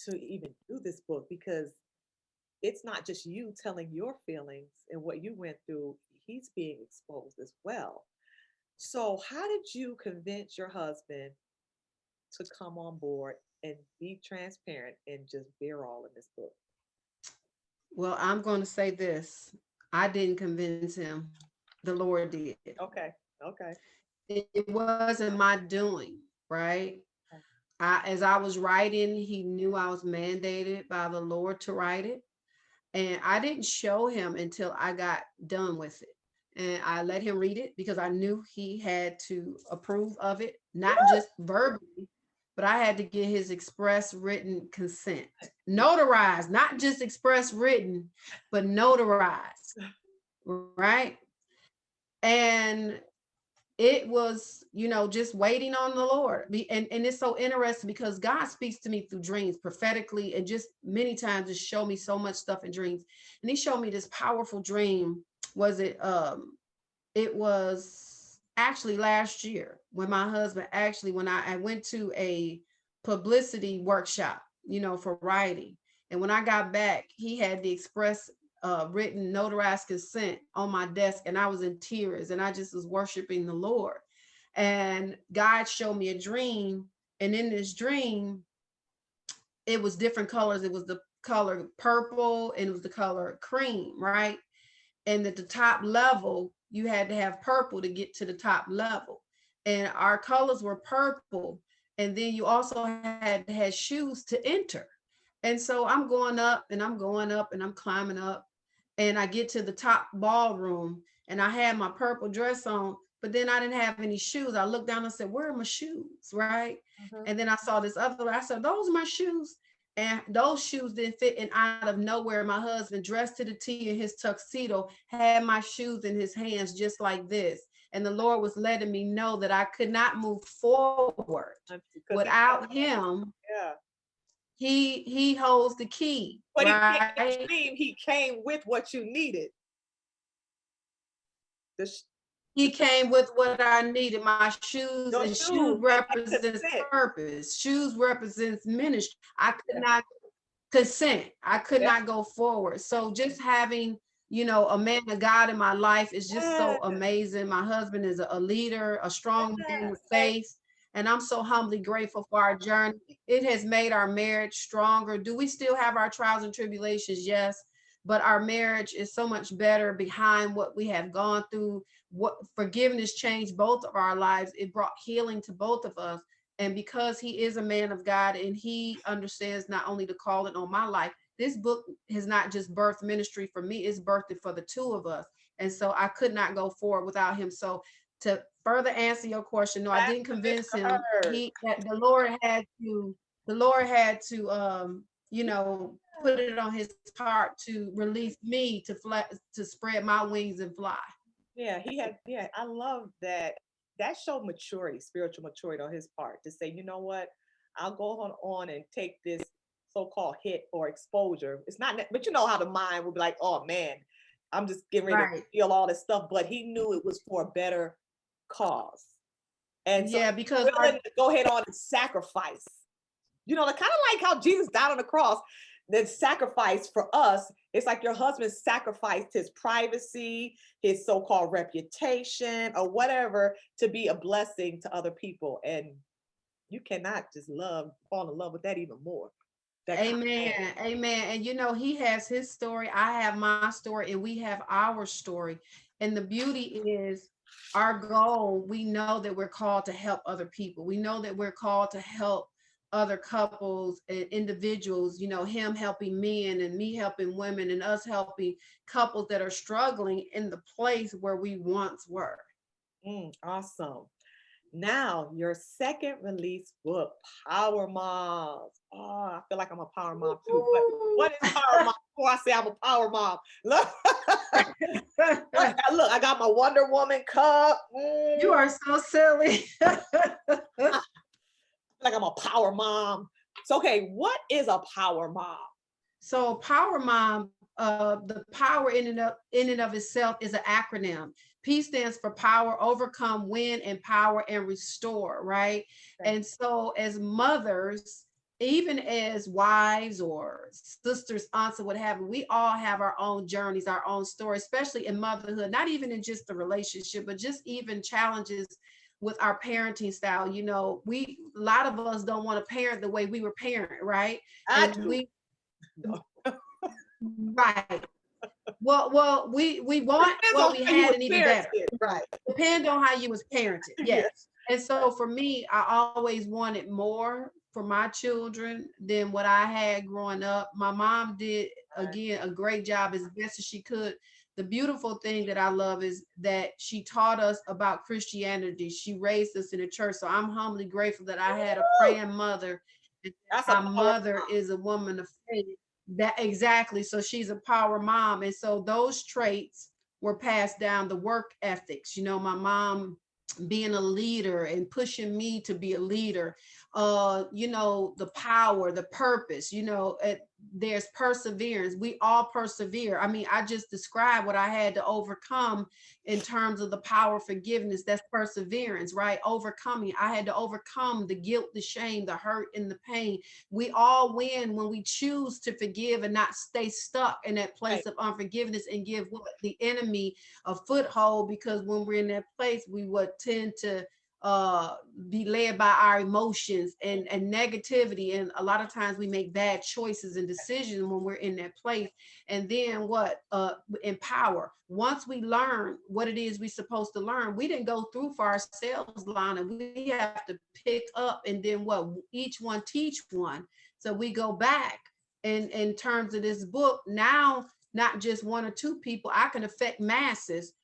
to even do this book, because it's not just you telling your feelings and what you went through, he's being exposed as well. So, how did you convince your husband to come on board and be transparent and just bear all in this book? Well, I'm going to say this. I didn't convince him. The Lord did. Okay. Okay. It wasn't my doing, right? As I was writing, he knew I was mandated by the Lord to write it. And I didn't show him until I got done with it. And I let him read it because I knew he had to approve of it, not just verbally, but I had to get his express written consent. Notarized, not just express written, but notarized, right? And it was, just waiting on the Lord. And it's so interesting because God speaks to me through dreams prophetically, and just many times just show me so much stuff in dreams. And he showed me this powerful dream. It was actually last year when my husband, actually, when I went to a publicity workshop, for writing. And when I got back, he had the express written notarized consent on my desk, and I was in tears, and I just was worshiping the Lord. And God showed me a dream, and in this dream, it was different colors. It was the color purple, and it was the color cream, right? And at the top level, you had to have purple to get to the top level. And our colors were purple. And then you also had to have shoes to enter. And so I'm going up and I'm going up and I'm climbing up. And I get to the top ballroom, and I had my purple dress on, but then I didn't have any shoes. I looked down and said, where are my shoes? Right. And then I saw this other, I said, those are my shoes. And those shoes didn't fit. And out of nowhere, my husband, dressed to the T in his tuxedo, had my shoes in his hands just like this. And the Lord was letting me know that I could not move forward without him. Yeah. He holds the key. But right? he came with what you needed. He came with what I needed, my shoes, and shoes represents purpose. Shoes represents ministry. I could not consent. I could not go forward. So just having, a man of God in my life is just so amazing. My husband is a leader, a strong man of faith. And I'm so humbly grateful for our journey. It has made our marriage stronger. Do we still have our trials and tribulations? Yes. But our marriage is so much better behind what we have gone through. What forgiveness changed both of our lives. It brought healing to both of us. And because he is a man of God and he understands not only the calling on my life, this book has not just birthed ministry for me, it's birthed it for the two of us. And so I could not go forward without him. So to further answer your question, no, I didn't convince him. The Lord had to put it on his heart to release me to spread my wings and fly. Yeah, I love that. That showed maturity, spiritual maturity on his part, to say, you know what, I'll go on and take this so-called hit or exposure. It's not, but you know how the mind will be like, oh man, I'm just getting ready to feel all this stuff. But he knew it was for a better cause. And so because willing to go ahead on and sacrifice. Kind of like how Jesus died on the cross. The sacrifice for us, it's like your husband sacrificed his privacy, his so-called reputation, or whatever, to be a blessing to other people. And you cannot just fall in love with that even more. Amen. Amen. And he has his story, I have my story, and we have our story. And the beauty is our goal. We know that we're called to help other people. We know that we're called to help other couples and individuals, you know, him helping men and me helping women and us helping couples that are struggling in the place where we once were. Awesome. Now, your second release book, Power Moms. Oh, I feel like I'm a power mom too. But what is power mom? Before I say I'm a power mom, look, look, I got my Wonder Woman cup. You are so silly. Like I'm a power mom. So, okay, what is a power mom? So, power mom, the power in and of itself is an acronym. P stands for power, overcome, win, empower, and restore, right? Okay. And so as mothers, even as wives or sisters, aunts, or what have you, we all have our own journeys, our own stories, especially in motherhood, not even in just the relationship, but just even challenges with our parenting style. You know, a lot of us don't want to parent the way we were parent, right? I And do. right. Well, we want Depends what on we how you had were and even better. parented, right? Depend on how you was parented. Yeah. Yes. And so for me, I always wanted more for my children than what I had growing up. My mom did, again, a great job as best as she could. The beautiful thing that I love is that she taught us about Christianity. She raised us in the church. So I'm humbly grateful that I had a praying mother. That's a My power mother mom. is a woman of faith. That exactly. So she's a power mom. And so those traits were passed down, the work ethics. You know, my mom being a leader and pushing me to be a leader, you know, the power, the purpose, you know, there's perseverance. We all persevere. I mean, I just described what I had to overcome in terms of the power of forgiveness. That's perseverance, right? Overcoming. I had to overcome the guilt, the shame, the hurt, and the pain. We all win when we choose to forgive and not stay stuck in that place Right. of unforgiveness and give what the enemy a foothold, because when we're in that place, we would tend to be led by our emotions and negativity. And a lot of times we make bad choices and decisions when we're in that place. And then what? Empower. Once we learn what it is we're supposed to learn, we didn't go through for ourselves, Lana. We have to pick up and then what? Each one teach one. So we go back in terms of this book. Now, not just one or two people, I can affect masses,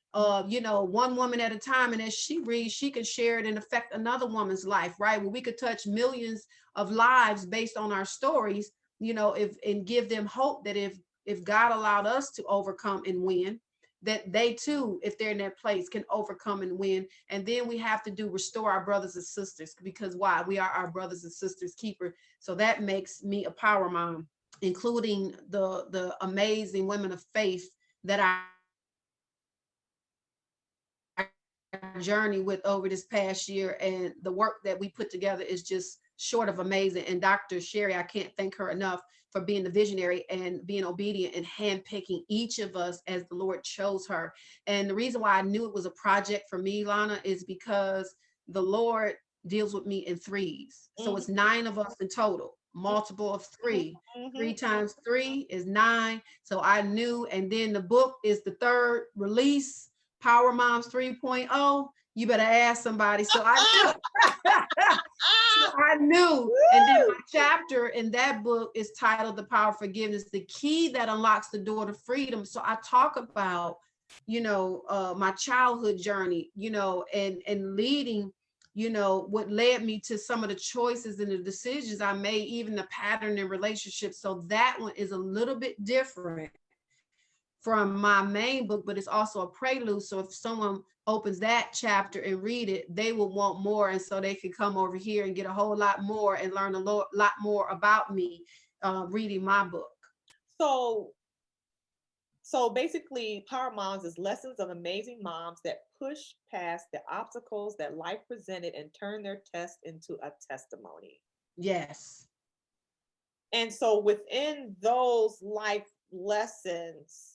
you know, one woman at a time. And as she reads, she can share it and affect another woman's life, right? Well, we could touch millions of lives based on our stories, you know, and give them hope that if God allowed us to overcome and win, that they too, if they're in that place, can overcome and win. And then we have to restore our brothers and sisters, because why? We are our brothers and sisters keeper. So that makes me a power mom, including the amazing women of faith that I journey with over this past year. And the work that we put together is just short of amazing. And Dr. Sherry, I can't thank her enough for being the visionary and being obedient and handpicking each of us as the Lord chose her. And the reason why I knew it was a project for me, Lana, is because the Lord deals with me in threes. So it's 9 of us in total, multiple of 3. 3 times 3 is 9. So I knew. And then the book is the third release, Power Moms 3.0. You better ask somebody. So I knew. So I knew. And then my chapter in that book is titled The Power of Forgiveness, the key that unlocks the door to freedom. So I talk about, you know, my childhood journey, you know, and leading, you know, what led me to some of the choices and the decisions I made, even the pattern in relationships. So that one is a little bit different from my main book, but it's also a prelude. So if someone opens that chapter and read it, they will want more. And so they can come over here and get a whole lot more and learn a lot more about me reading my book. So basically, Power Moms is lessons of amazing moms that push past the obstacles that life presented and turn their test into a testimony. Yes. And so within those life lessons,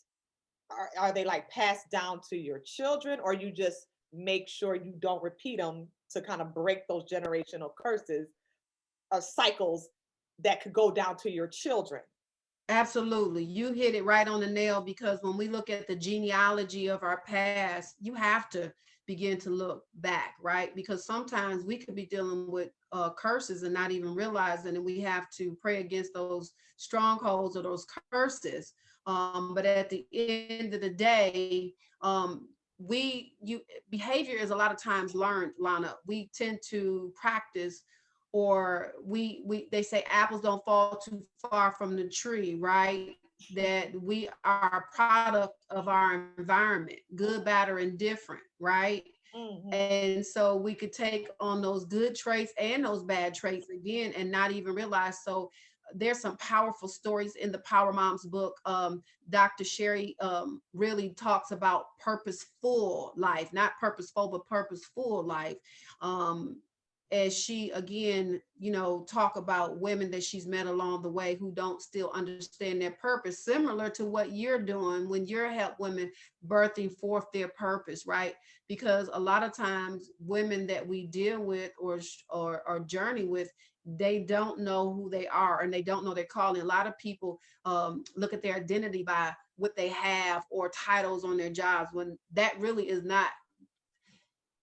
are they like passed down to your children, or you just make sure you don't repeat them to kind of break those generational curses or cycles that could go down to your children? Absolutely. You hit it right on the nail, because when we look at the genealogy of our past, you have to begin to look back, right? Because sometimes we could be dealing with curses and not even realizing, and we have to pray against those strongholds or those curses. But at the end of the day, behavior is a lot of times learned, Lana. We tend to practice, or we they say apples don't fall too far from the tree, right? That we are a product of our environment, good, bad, or indifferent, right? Mm-hmm. And so we could take on those good traits and those bad traits again and not even realize. So there's some powerful stories in the Power Moms book. Dr. Sherry really talks about purposeful life, not purposeful, but purposeful life. As she again, talk about women that she's met along the way who don't still understand their purpose, similar to what you're doing when you're help women birthing forth their purpose, right? Because a lot of times women that we deal with or journey with, they don't know who they are and they don't know their calling. A lot of people look at their identity by what they have or titles on their jobs, when that really is not.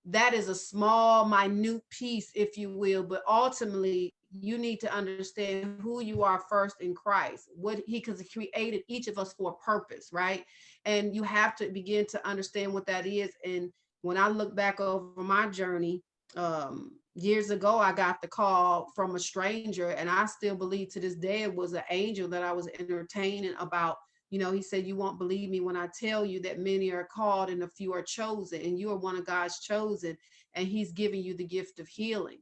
That is a small, minute piece, if you will, but ultimately you need to understand who you are first in Christ, what he has created each of us for a purpose, right? And you have to begin to understand what that is. And when I look back over my journey, years ago, I got the call from a stranger, and I still believe to this day it was an angel that I was entertaining about. He said, you won't believe me when I tell you that many are called and a few are chosen, and you are one of God's chosen, and he's giving you the gift of healing.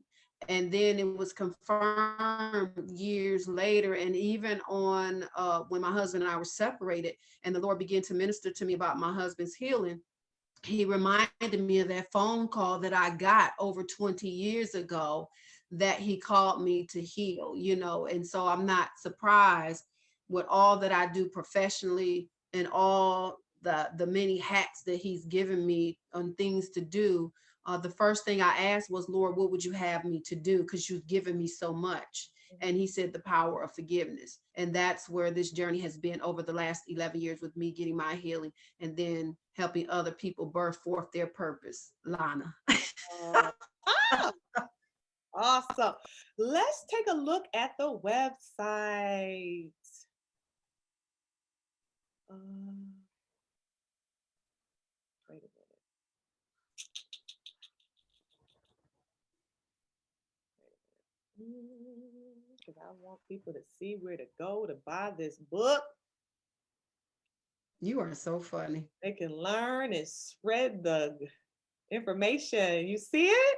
And then it was confirmed years later. And even on when my husband and I were separated and the Lord began to minister to me about my husband's healing, he reminded me of that phone call that I got over 20 years ago that he called me to heal, and so I'm not surprised with all that I do professionally and all the many hats that he's given me on things to do. The first thing I asked was, Lord, what would you have me to do? Because you've given me so much. And he said, the power of forgiveness. And that's where this journey has been over the last 11 years, with me getting my healing and then helping other people birth forth their purpose. Lana. Awesome. Let's take a look at the website. Wait a minute. Because I want people to see where to go to buy this book. You are so funny. They can learn and spread the information. You see it?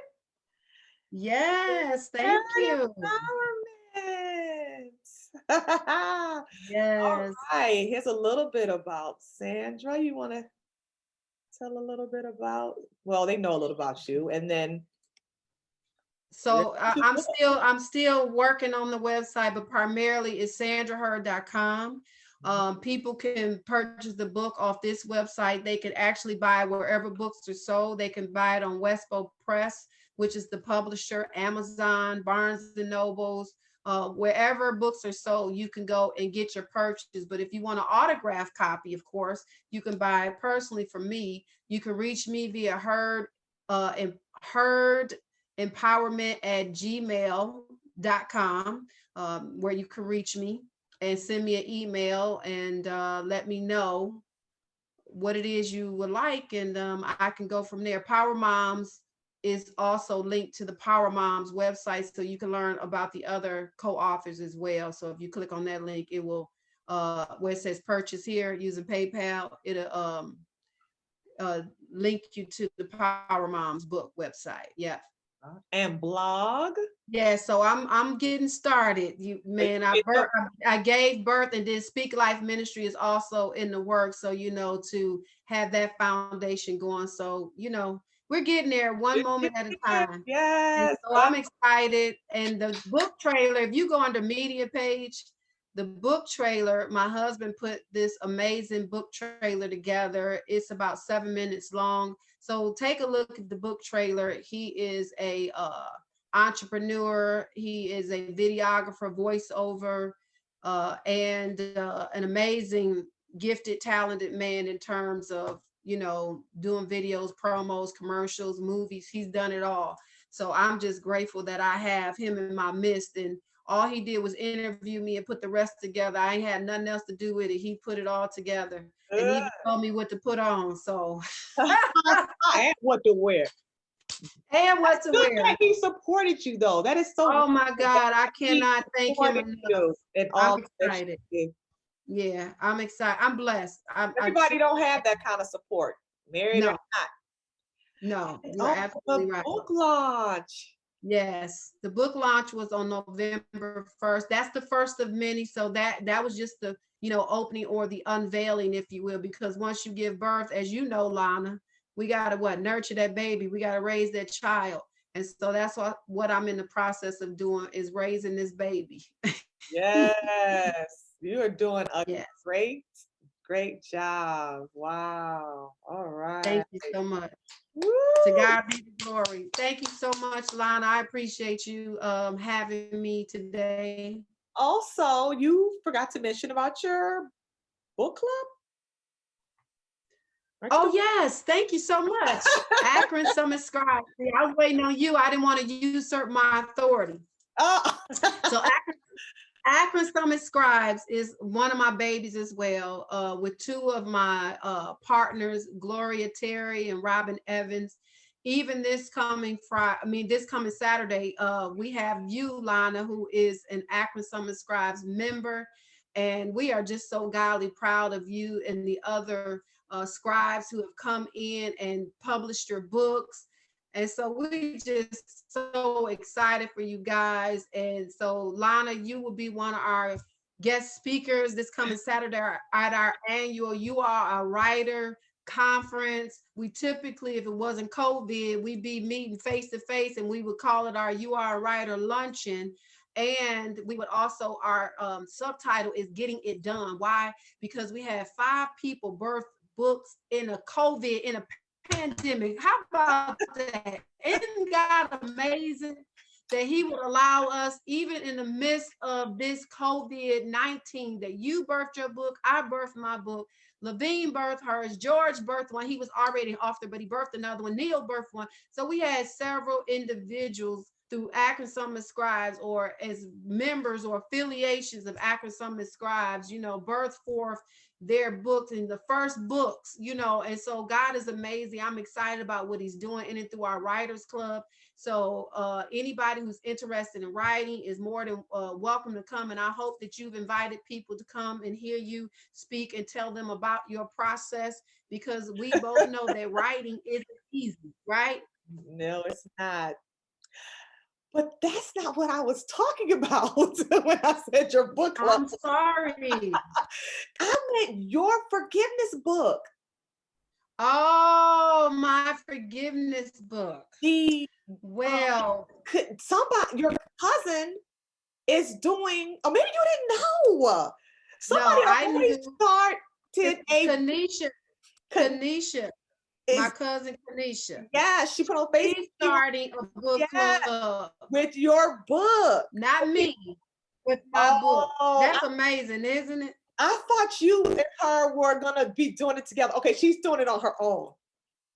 Yes, thank you. Yes. All right. Here's a little bit about Sandra. You want to tell a little bit about? Well, they know a little about you, and then. So I'm still working on the website, but primarily it's sandraheard.com. People can purchase the book off this website. They can actually buy wherever books are sold. They can buy it on Westbow Press, which is the publisher, Amazon, Barnes and Nobles, wherever books are sold, you can go and get your purchase. But if you want an autographed copy, of course, you can buy it personally from me. You can reach me via Heard empowerment@gmail.com, where you can reach me and send me an email and let me know what it is you would like, and I can go from there. Power Moms is also linked to the Power Moms website, so you can learn about the other co-authors as well. So if you click on that link, it will where it says purchase here using PayPal, it'll link you to the Power Moms book website. Yeah. And blog. Yeah, so I'm getting started. I gave birth, and then Speak Life Ministry is also in the works. So to have that foundation going. So we're getting there one moment at a time. Yes. And so I'm excited. And the book trailer, if you go under media page, the book trailer, my husband put this amazing book trailer together. It's about 7 minutes long. So take a look at the book trailer. He is a entrepreneur. He is a videographer, voiceover, and an amazing, gifted, talented man in terms of doing videos, promos, commercials, movies. He's done it all. So I'm just grateful that I have him in my midst. And all he did was interview me and put the rest together. I ain't had nothing else to do with it. He put it all together and even told me what to put on. So and what to wear. And what to wear. That he supported you though. That is so. Oh my God, I cannot thank him enough. I'm excited. Yeah, I'm excited. I'm blessed. Everybody don't have that kind of support. Married or not. No, you're absolutely right. Book launch. Yes, the book launch was on November 1st. That's the first of many. So that was just the opening or the unveiling, if you will, because once you give birth, as you know, Lana, we gotta nurture that baby. We gotta raise that child, and so that's what I'm in the process of doing, is raising this baby. Yes, you are doing a great job. Wow. All right. Thank you so much. Woo! To God be the glory. Thank you so much, Lana. I appreciate you having me today. Also, you forgot to mention about your book club. Oh, yes. Thank you so much. Akron Summit Scribes. I was waiting on you. I didn't want to usurp my authority. Oh. So Akron Summit Scribes is one of my babies as well, with two of my partners, Gloria Terry and Robin Evans. Even this coming Saturday, we have you, Lana, who is an Akron Summit Scribes member. And we are just so godly proud of you and the other scribes who have come in and published your books. And so we just so excited for you guys. And so Lana, you will be one of our guest speakers this coming Saturday at our annual You Are a Writer conference. We typically, if it wasn't COVID, we'd be meeting face to face, and we would call it our You Are a Writer luncheon. And we would also, our subtitle is Getting It Done. Why? Because we had 5 people birth books in a COVID, in a pandemic. How about that? Isn't God amazing that he would allow us, even in the midst of this COVID-19, that you birthed your book, I birthed my book, Levine birthed hers, George birthed one. He was already an author, but he birthed another one. Neil birthed one. So we had several individuals through Akron Summit Scribes, or as members or affiliations of Akron Summit Scribes, birth forth their books, and the first books, and so God is amazing. I'm excited about what he's doing in and through our Writers Club. So anybody who's interested in writing is more than welcome to come. And I hope that you've invited people to come and hear you speak and tell them about your process, because we both know that writing isn't easy, right? No, it's not. But that's not what I was talking about when I said your book club. I'm sorry. I meant your forgiveness book. Oh, my forgiveness book. Well, somebody, your cousin is doing, or maybe you didn't know. Somebody already started Kanisha. My cousin Kanisha. Yeah, she put on Facebook. She's starting a book club with your book. Not me, with my book. That's amazing, isn't it? I thought you and her were gonna be doing it together. Okay, she's doing it on her own.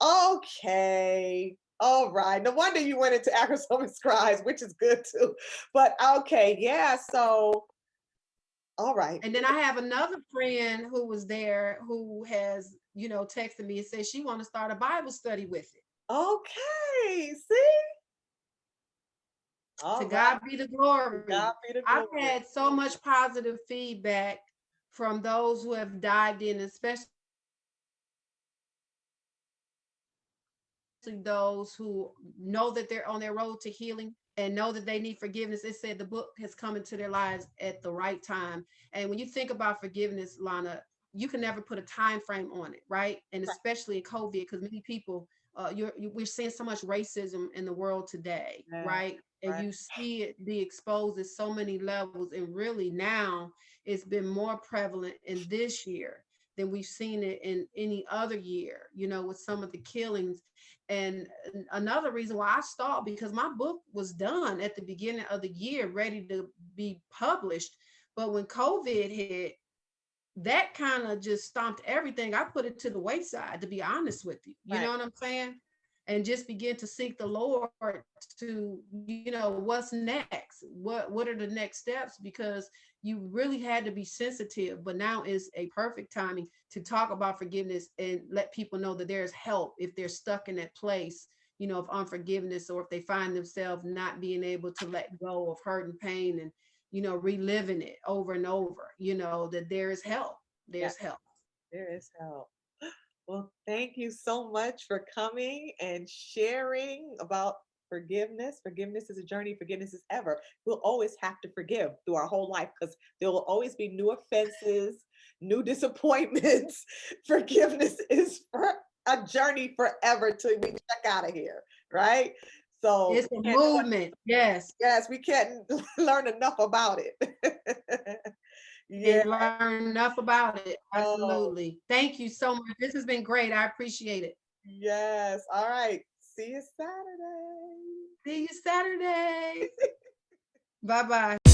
Okay. All right. No wonder you went into Akron Summit Scribes, which is good too. But okay, yeah. So all right. And then I have another friend who was there who has, texted me and said she want to start a Bible study with it. Okay. See? To God be the glory. I've had so much positive feedback from those who have dived in, especially those who know that they're on their road to healing and know that they need forgiveness. It said the book has come into their lives at the right time. And when you think about forgiveness, Lana, you can never put a time frame on it, right? And especially in COVID, because many people, we're seeing so much racism in the world today, right? And you see it be exposed at so many levels. And really now it's been more prevalent in this year than we've seen it in any other year, with some of the killings. And another reason why I stalled, because my book was done at the beginning of the year, ready to be published. But when COVID hit, that kind of just stomped everything. I put it to the wayside, to be honest with you. You know what I'm saying? And just begin to seek the Lord to, what's next? What are the next steps? Because you really had to be sensitive, but now is a perfect timing to talk about forgiveness and let people know that there's help if they're stuck in that place, of unforgiveness, or if they find themselves not being able to let go of hurt and pain and, reliving it over and over, that there is help. There's help. There is help. Well, thank you so much for coming and sharing about forgiveness. Forgiveness is a journey. Forgiveness is ever. We'll always have to forgive through our whole life because there will always be new offenses, new disappointments. Forgiveness is for a journey forever till we check out of here, right? So it's a movement. Yes. Yes, we can't learn enough about it. Yeah. Learn enough about it. Absolutely. Thank you so much. This has been great. I appreciate it. Yes. All right. See you Saturday. See you Saturday. Bye-bye.